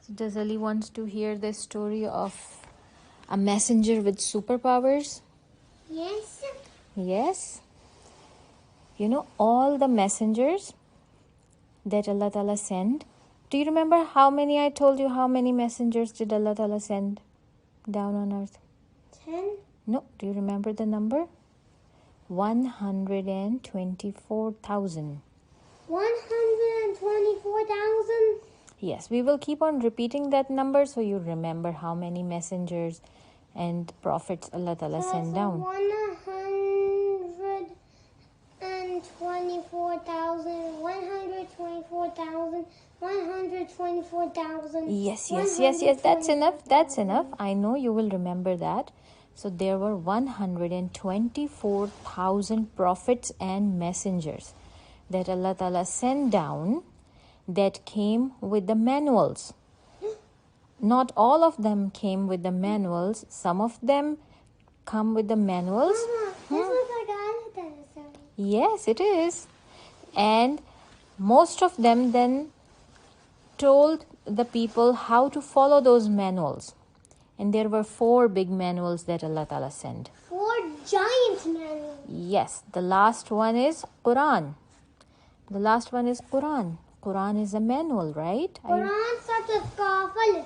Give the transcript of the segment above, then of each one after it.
Does Ali wants to hear the story of a messenger with superpowers? Yes. Yes. You know, all the messengers that Allah Ta'ala sent. Do you remember how many I told you? How many messengers did Allah Ta'ala send down on earth? 10. No. Do you remember the number? 124,000. 124,000. Yes, we will keep on repeating that number so you remember how many messengers and prophets Allah Ta'ala sent down. 124,000. 124,000. Yes. That's enough. I know you will remember that. So there were 124,000 prophets and messengers that Allah Ta'ala sent down that came with the manuals. Not all of them came with the manuals. Some of them come with the manuals. Mama, this looks like an dinosaur. Yes, it is. And most of them then told the people how to follow those manuals. And there were 4 big manuals that Allah Ta'ala sent. 4 giant manuals. Yes, the last one is Quran. Quran is a manual, right? Quran starts with Qaf Alif.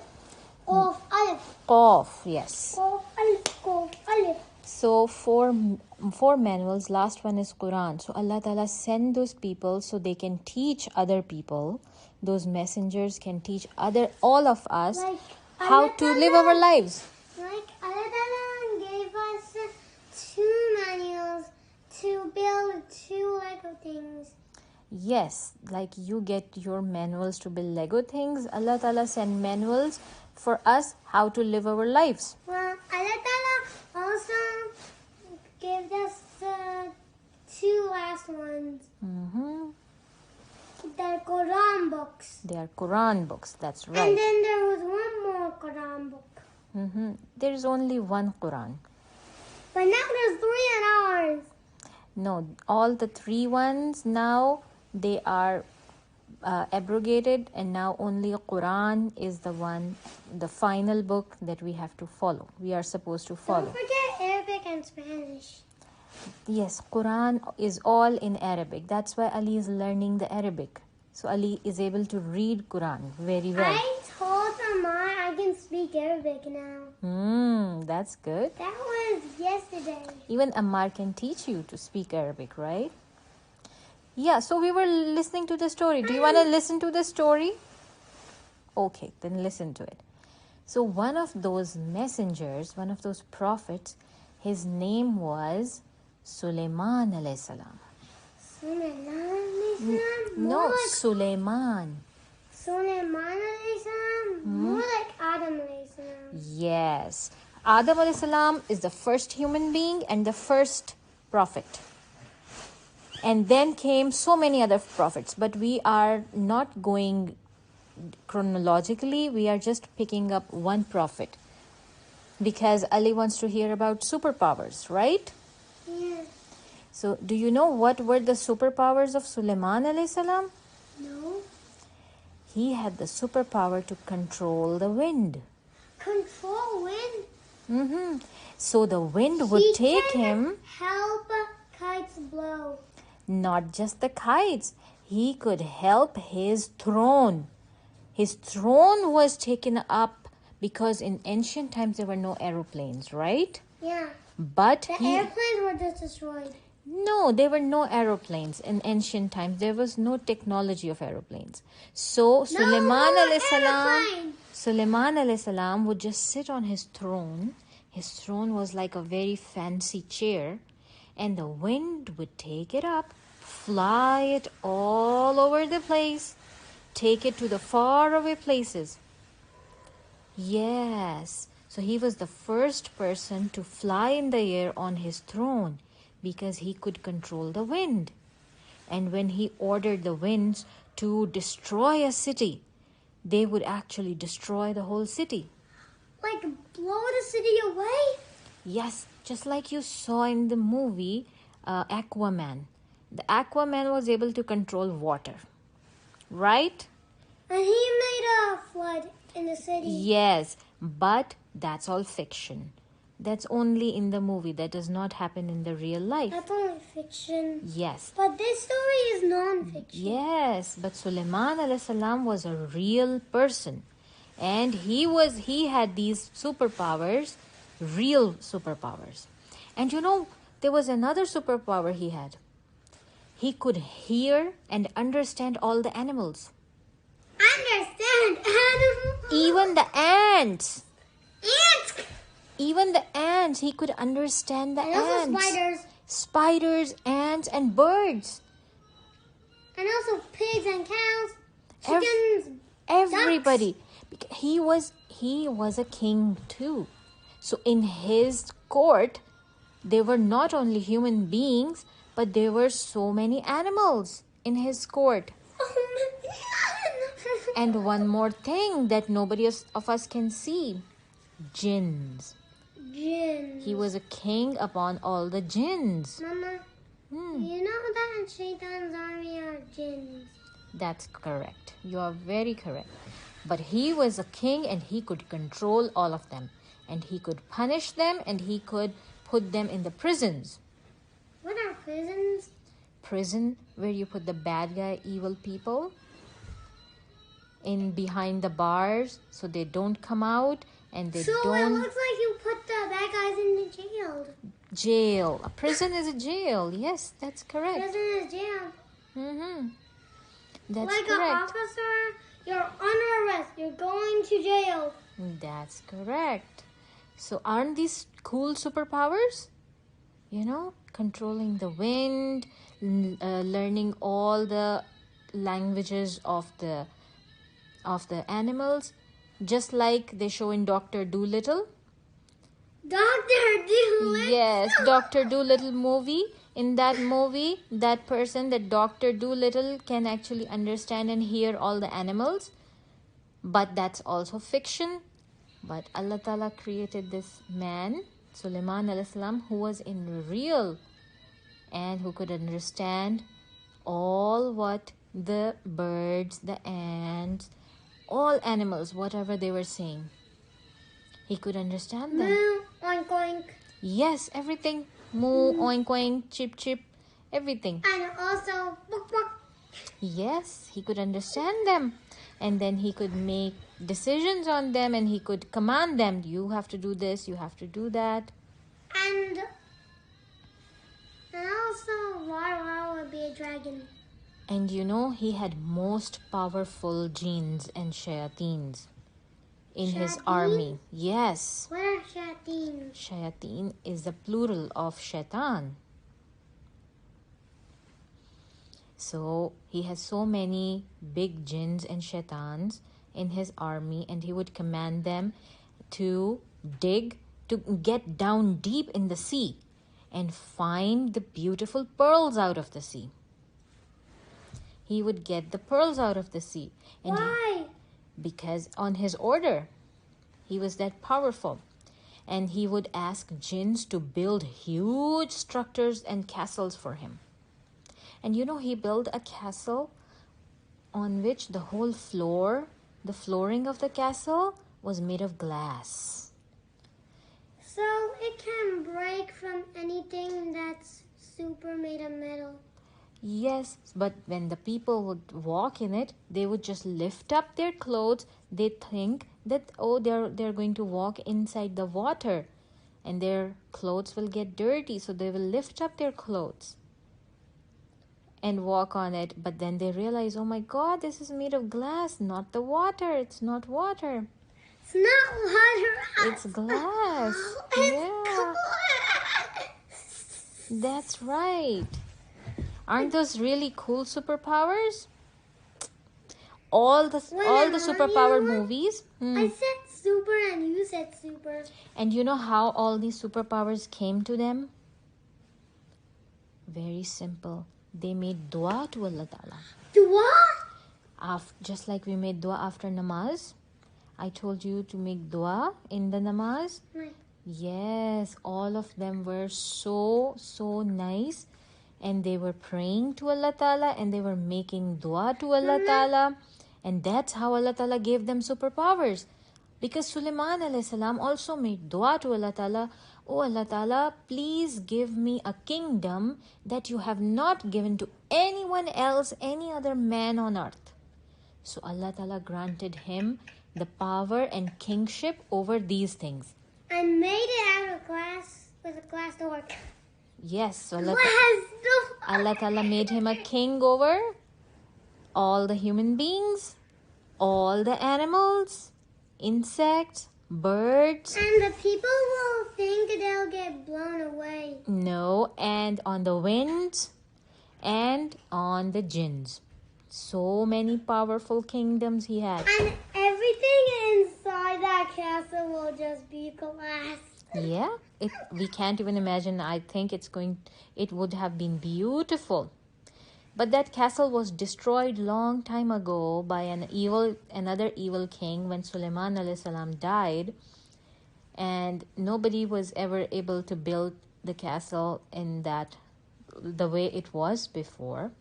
Qaf Alif. Qaf, yes. Qaf Alif. Qaf Alif. So four manuals, last one is Quran. So Allah Ta'ala send those people so they can teach other people. Those messengers can teach all of us how Allah to live our lives. Like Allah Ta'ala gave us 2 manuals to build 2 Lego things. Yes, like you get your manuals to build Lego things. Allah Ta'ala send manuals for us how to live our lives. Well, Allah Ta'ala also gave us the 2 last ones. They're Quran books. They are Quran books, that's And right. then there was one more Quran book. There is only one Quran. But now there's 3 in ours. No, all the 3 ones now, they are abrogated, and now only Quran is the final book that we have to follow. We are supposed to follow. Don't forget Arabic and Spanish. Yes, Quran is all in Arabic. That's why Ali is learning the Arabic. So Ali is able to read Quran very well. I told Amar I can speak Arabic now. That's good. That was yesterday. Even Ammar can teach you to speak Arabic, right? Yeah, so we were listening to the story. Do you want to listen to the story? Okay, then listen to it. So one of those messengers, one of those prophets, his name was Sulaiman alayhi salam. No, Sulaiman. Sulaiman alayhi salam? More like Adam alayhi salam. Yes. Adam alayhi salam is the first human being and the first prophet. And then came so many other prophets, but we are not going chronologically. We are just picking up one prophet because Ali wants to hear about superpowers, right? Yeah. So do you know what were the superpowers of Sulaiman alayhi salam? No. He had the superpower to control the wind. Control wind? So the wind would take him. Help kites blow. Not just the kites. He could help his throne. His throne was taken up because in ancient times there were no aeroplanes, right? Yeah. But The airplanes were just destroyed. No, there were no aeroplanes in ancient times. There was no technology of aeroplanes. So Sulaiman alayhi salam would just sit on his throne. His throne was like a very fancy chair, and the wind would take it up, fly it all over the place, take it to the faraway places. Yes, so he was the first person to fly in the air on his throne because he could control the wind. And when he ordered the winds to destroy a city, they would actually destroy the whole city. Like blow the city away? Yes, just like you saw in the movie Aquaman. The Aquaman was able to control water, right? And he made a flood in the city. Yes, but that's all fiction. That's only in the movie. That does not happen in the real life. That's only fiction. Yes. But this story is non-fiction. Yes, but Sulaiman alayhi salam was a real person. And he had these superpowers, real superpowers. And you know, there was another superpower he had. He could hear and understand all the animals. Understand animals. Even the ants. Ants. Even the ants. He could understand the And also ants. spiders. Spiders, ants, and birds. And also pigs and cows. Ev- Chickens. Everybody. He was a king too. So in his court, there were not only human beings, but there were so many animals in his court. And one more thing that nobody of us can see. Jinns. Jinns. He was a king upon all the jinns. Mama, you know that Shaitan's army are jinns. That's correct. You are very correct. But he was a king and he could control all of them. And he could punish them and he could put them in the prisons. What are prisons? Prison where you put the bad guy, evil people in behind the bars so they don't come out and they So it don't looks like you put the bad guys in the jail. jail. A prison is a jail. Yes, that's correct. Prison is jail. Mm-hmm. That's Like correct. an officer, you're under arrest. You're going to jail. That's correct. So aren't these cool superpowers? You know, controlling the wind, learning all the languages of the animals, just like they show in Dr. Dolittle. Dr. Dolittle. Yes, Dr. Dolittle movie. In that movie, that person, that Dr. Dolittle, can actually understand and hear all the animals. But that's also fiction. But Allah Ta'ala created this man, Sulaiman alayhi salam, who was in real and who could understand all what the birds, the ants, all animals, whatever they were saying. He could understand them. Moo, oink oink. Yes, everything. Moo, oink oink, chip chip, everything. And also, book book. Yes, he could understand them. And then he could make decisions on them and he could command them. You have to do this, you have to do that. And also, War would be a dragon. And you know, he had most powerful jinns and shayateens in his Shayateen? army. Yes. What are shayateen? Shayateen is the plural of shaitan. So he has so many big jinns and shaitans in his army, and he would command them to dig, to get down deep in the sea and find the beautiful pearls out of the sea. He would get the pearls out of the sea. And Why? because on his order, he was that powerful. And he would ask jinns to build huge structures and castles for him. And you know, he built a castle on which the whole floor, the flooring of the castle, was made of glass. So it can break from anything that's super made of metal. Yes, but when the people would walk in it, they would just lift up their clothes. They think that, oh, they're going to walk inside the water and their clothes will get dirty, so they will lift up their clothes and walk on it. But then they realize, oh my God, this is made of glass, not the water. It's not water. It's not water. It's glass. It's Yeah, glass. that's right. Aren't those really cool superpowers? All the superpower movies. I said super and you said super. And you know how all these superpowers came to them? Very simple. They made dua to Allah Ta'ala. Dua? Just like we made dua after namaz. I told you to make dua in the namaz. Right. Yes, all of them were so nice. And they were praying to Allah Ta'ala and they were making dua to Allah Ta'ala. And that's how Allah Ta'ala gave them superpowers. Because Sulaiman alayhi salam also made dua to Allah Ta'ala, "Oh Allah Ta'ala, please give me a kingdom that you have not given to anyone else, any other man on earth." So Allah Ta'ala granted him the power and kingship over these things. I made it out of glass with a glass door. Yes, so Glass door. Allah Ta'ala made him a king over all the human beings, all the animals, insects, birds. And the people will think they'll get blown away. No, and on the winds and on the jinns. So many powerful kingdoms he had. And everything inside that castle will just be glass. Yeah, we can't even imagine. I think it would have been beautiful. But that castle was destroyed long time ago by another evil king when Sulaiman alayhi salam died, and nobody was ever able to build the castle in the way it was before.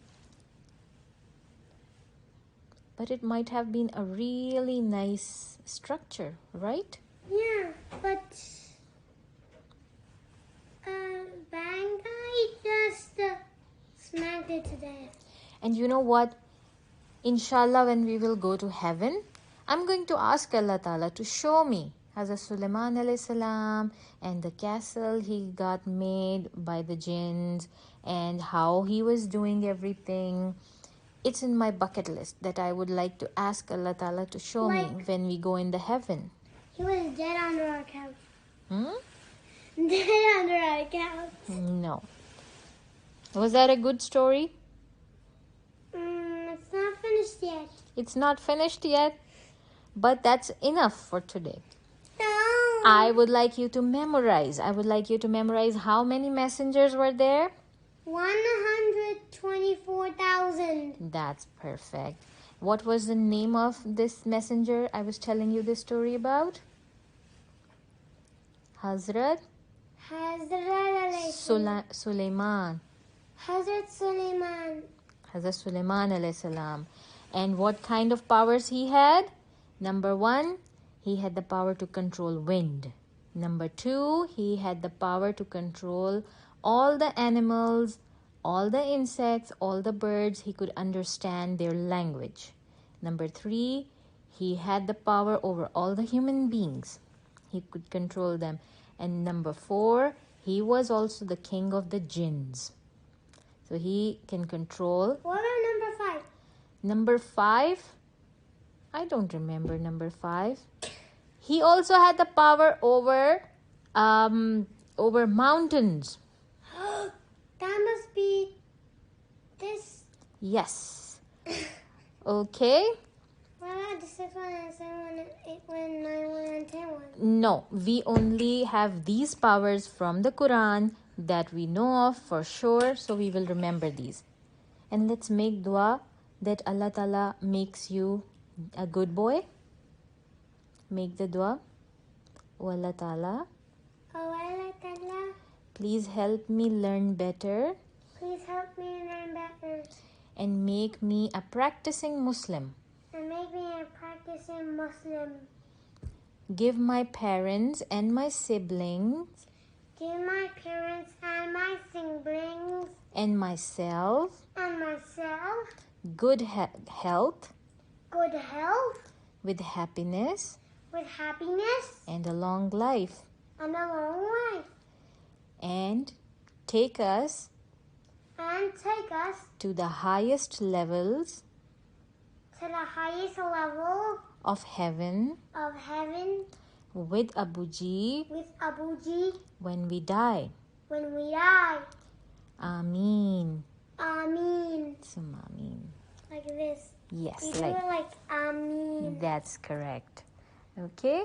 But it might have been a really nice structure, right? Yeah, but bad guy just smacked it to death. And you know what? Inshallah, when we will go to heaven, I'm going to ask Allah Ta'ala to show me Hazrat Sulaiman alayhi salam and the castle he got made by the jinns and how he was doing everything. It's in my bucket list that I would like to ask Allah Ta'ala to show me when we go in the heaven. He was dead under our couch. Hmm? Dead under our couch. No. Was that a good story? It's not finished yet. It's not finished yet, but that's enough for today. No. I would like you to memorize. I would like you to memorize how many messengers were there. 124,000. That's perfect. What was the name of this messenger I was telling you this story about? Hazrat Sulaiman. Hazrat Sulaiman. Hazrat Sulaiman alayhi salam. And what kind of powers he had? Number 1, he had the power to control wind. Number 2, he had the power to control all the animals, all the insects, all the birds. He could understand their language. Number 3, he had the power over all the human beings. He could control them. And number 4, he was also the king of the jinns. So he can control. What about number 5? Number 5, I don't remember number 5. He also had the power over mountains. That must be this. Yes. Okay. What about the 6 1 and 7 1 and 8 1 9 1 and 10 1? No, we only have these powers from the Quran that we know of for sure, so we will remember these. And let's make dua that Allah Ta'ala makes you a good boy. Make the dua. Oh Allah Ta'ala, Oh Allah Ta'ala, please help me learn better please help me learn better and make me a practicing Muslim. and make me a practicing Muslim. Give my parents and my siblings Give my parents and my siblings and myself good health good health with happiness with happiness and a long life, and a long life, and take us and take us to the highest levels to the highest level of heaven of heaven with Abu Ji with Abu Ji when we die. when we die. Ameen. Ameen. Summa Ameen. Like this. Yes, You do it like Ameen. that's correct. Okay.